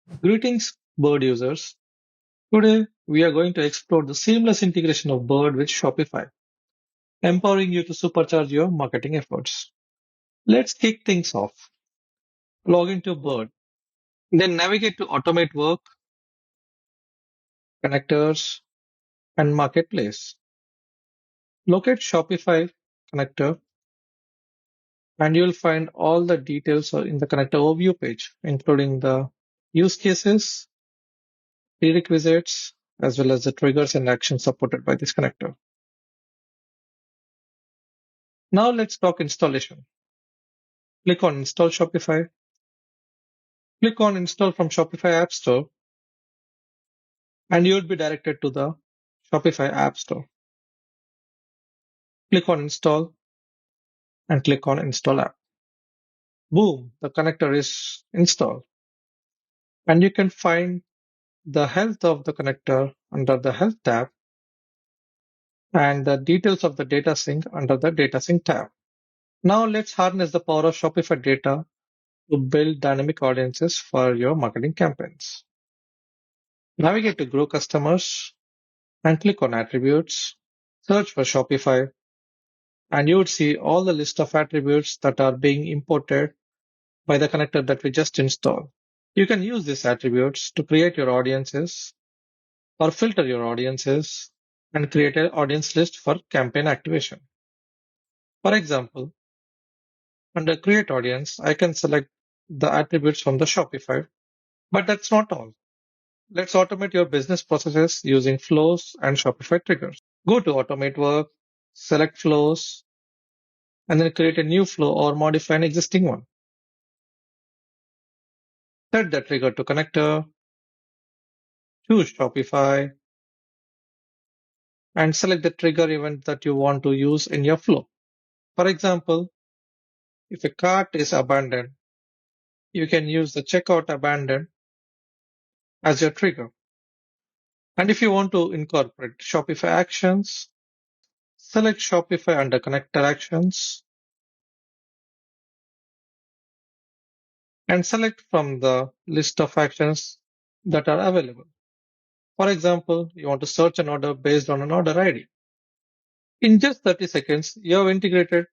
Greetings, Bird users. Today, we are going to explore the seamless integration of Bird with Shopify, empowering you to supercharge your marketing efforts. Let's kick things off. Log into Bird, then navigate to Automate Work, Connectors, and Marketplace. Locate Shopify connector, and you'll find all the details in the connector overview page, including the use cases, prerequisites, as well as the triggers and actions supported by this connector. Now let's talk installation. Click on Install Shopify. Click on Install from Shopify App Store, and you will be directed to the Shopify App Store. Click on Install and click on Install App. Boom, the connector is installed. And you can find the health of the connector under the Health tab and the details of the data sync under the Data Sync tab. Now let's harness the power of Shopify data to build dynamic audiences for your marketing campaigns. Navigate to Grow Customers and click on Attributes. Search for Shopify, and you would see all the list of attributes that are being imported by the connector that we just installed. You can use these attributes to create your audiences or filter your audiences and create an audience list for campaign activation. For example, under Create Audience, I can select the attributes from the Shopify, but that's not all. Let's automate your business processes using flows and Shopify triggers. Go to Automate Work, select Flows, and then create a new flow or modify an existing one. Set the trigger to connector, choose Shopify, and select the trigger event that you want to use in your flow. For example, if a cart is abandoned, you can use the checkout abandoned as your trigger. And if you want to incorporate Shopify actions, select Shopify under connector actions and select from the list of actions that are available. For example, you want to search an order based on an order ID. In just 30 seconds, you have integrated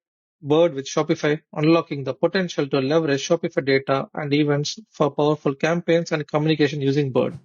Bird with Shopify, unlocking the potential to leverage Shopify data and events for powerful campaigns and communication using Bird.